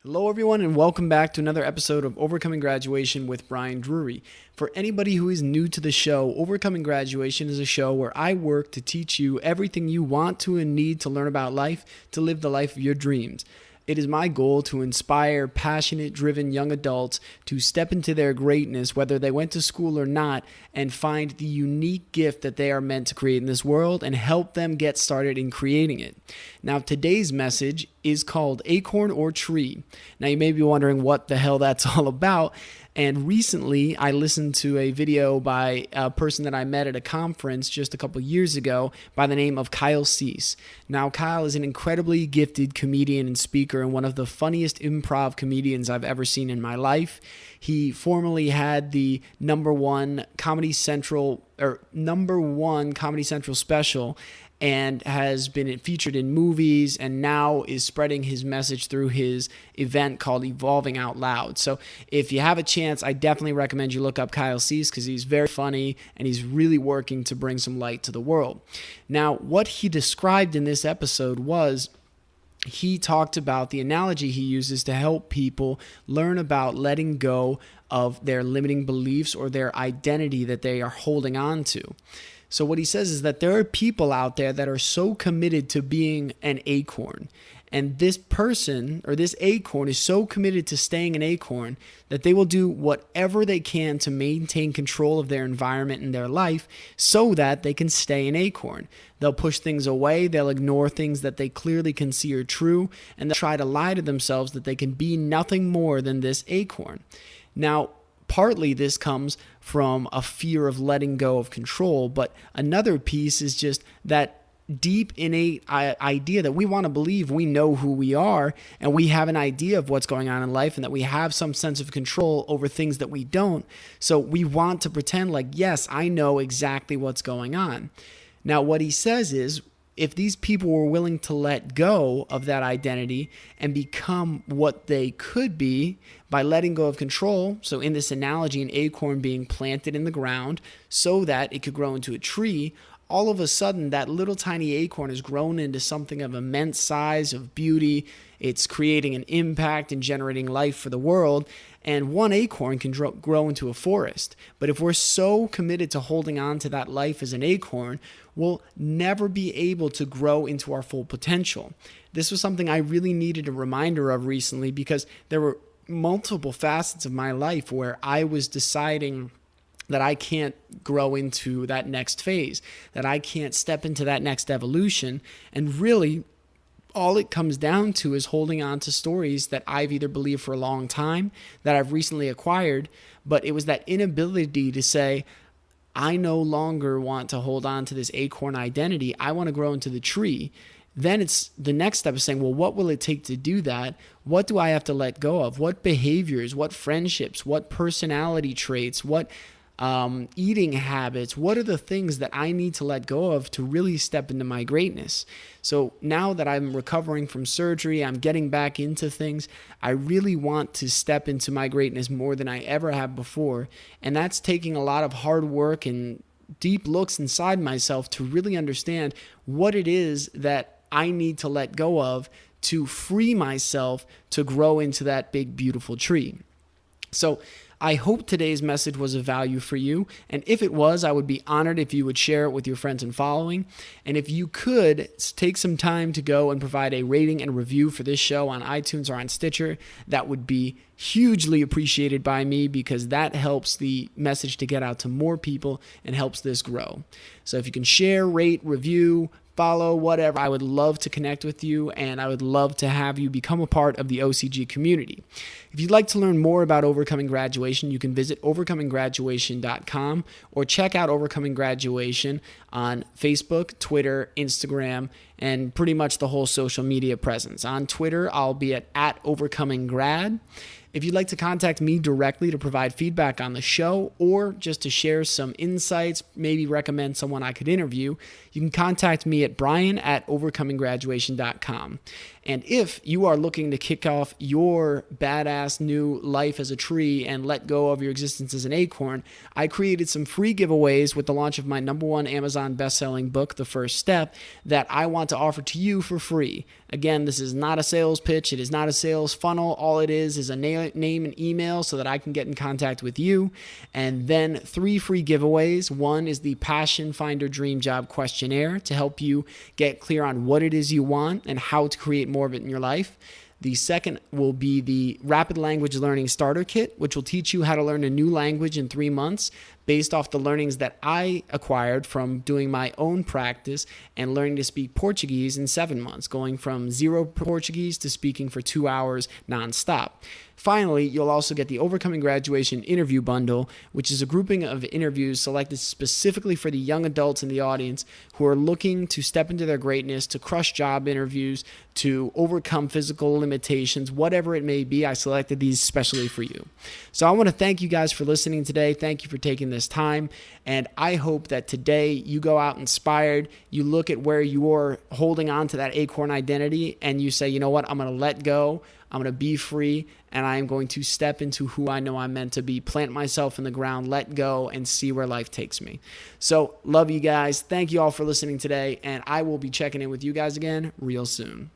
Hello, everyone, and welcome back to another episode of Overcoming Graduation with Brian Drury. For anybody who is new to the show, Overcoming Graduation is a show where I work to teach you everything you want to and need to learn about life to live the life of your dreams. It is my goal to inspire passionate, driven young adults to step into their greatness, whether they went to school or not, and find the unique gift that they are meant to create in this world and help them get started in creating it. Now, today's message is called Acorn or Tree. Now, you may be wondering what the hell that's all about. And recently, I listened to a video by a person that I met at a conference just a couple years ago by the name of Kyle Cease. Now, Kyle is an incredibly gifted comedian and speaker and one of the funniest improv comedians I've ever seen in my life. He formerly had the number one Comedy Central special and has been featured in movies and now is spreading his message through his event called Evolving Out Loud. So if you have a chance, I definitely recommend you look up Kyle Cease because he's very funny and he's really working to bring some light to the world. Now, what he described in this episode was he talked about the analogy he uses to help people learn about letting go of their limiting beliefs or their identity that they are holding on to. So what he says is that there are people out there that are so committed to being an acorn. And this person or this acorn is so committed to staying an acorn that they will do whatever they can to maintain control of their environment and their life so that they can stay an acorn. They'll push things away. They'll ignore things that they clearly can see are true. And they'll try to lie to themselves that they can be nothing more than this acorn. Now, partly this comes from a fear of letting go of control, but another piece is just that deep innate idea that we want to believe we know who we are and we have an idea of what's going on in life and that we have some sense of control over things that we don't. So we want to pretend like, yes, I know exactly what's going on. Now, what he says is, if these people were willing to let go of that identity and become what they could be by letting go of control, so in this analogy, an acorn being planted in the ground so that it could grow into a tree, all of a sudden that little tiny acorn has grown into something of immense size, of beauty. It's creating an impact and generating life for the world. And one acorn can grow into a forest. But if we're so committed to holding on to that life as an acorn, we'll never be able to grow into our full potential. This was something I really needed a reminder of recently because there were multiple facets of my life where I was deciding that I can't grow into that next phase, that I can't step into that next evolution. And really, all it comes down to is holding on to stories that I've either believed for a long time, that I've recently acquired, but it was that inability to say, I no longer want to hold on to this acorn identity. I want to grow into the tree. Then it's the next step is saying, well, what will it take to do that? What do I have to let go of? What behaviors, what friendships, what personality traits, what eating habits, what are the things that I need to let go of to really step into my greatness? So now that I'm recovering from surgery, I'm getting back into things, I really want to step into my greatness more than I ever have before. And that's taking a lot of hard work and deep looks inside myself to really understand what it is that I need to let go of to free myself to grow into that big, beautiful tree. So I hope today's message was of value for you. And if it was, I would be honored if you would share it with your friends and following. And if you could take some time to go and provide a rating and review for this show on iTunes or on Stitcher, that would be hugely appreciated by me because that helps the message to get out to more people and helps this grow. So if you can share, rate, review, follow, whatever, I would love to connect with you and I would love to have you become a part of the OCG community. If you'd like to learn more about Overcoming Graduation, you can visit overcominggraduation.com or check out Overcoming Graduation on Facebook, Twitter, Instagram, and pretty much the whole social media presence. On Twitter, I'll be at @overcominggrad. If you'd like to contact me directly to provide feedback on the show or just to share some insights, maybe recommend someone I could interview, you can contact me at brian@overcominggraduation.com. And if you are looking to kick off your badass new life as a tree and let go of your existence as an acorn, I created some free giveaways with the launch of my #1 Amazon best-selling book, The First Step, that I want to offer to you for free. Again, this is not a sales pitch. It is not a sales funnel. All it is a name and email so that I can get in contact with you. And then 3 free giveaways. One is the Passion Finder Dream Job Questionnaire to help you get clear on what it is you want and how to create more of it in your life. The second will be the Rapid Language Learning Starter Kit, which will teach you how to learn a new language in 3 months based off the learnings that I acquired from doing my own practice and learning to speak Portuguese in 7 months, going from 0 Portuguese to speaking for 2 hours nonstop. Finally, you'll also get the Overcoming Graduation Interview Bundle, which is a grouping of interviews selected specifically for the young adults in the audience who are looking to step into their greatness, to crush job interviews, to overcome physical limitations, whatever it may be. I selected these especially for you. So I want to thank you guys for listening today. Thank you for taking this time. And I hope that today you go out inspired, you look at where you're holding on to that Acorn identity and you say, you know what, I'm going to let go. I'm going to be free, and I am going to step into who I know I'm meant to be, plant myself in the ground, let go, and see where life takes me. So, love you guys. Thank you all for listening today, and I will be checking in with you guys again real soon.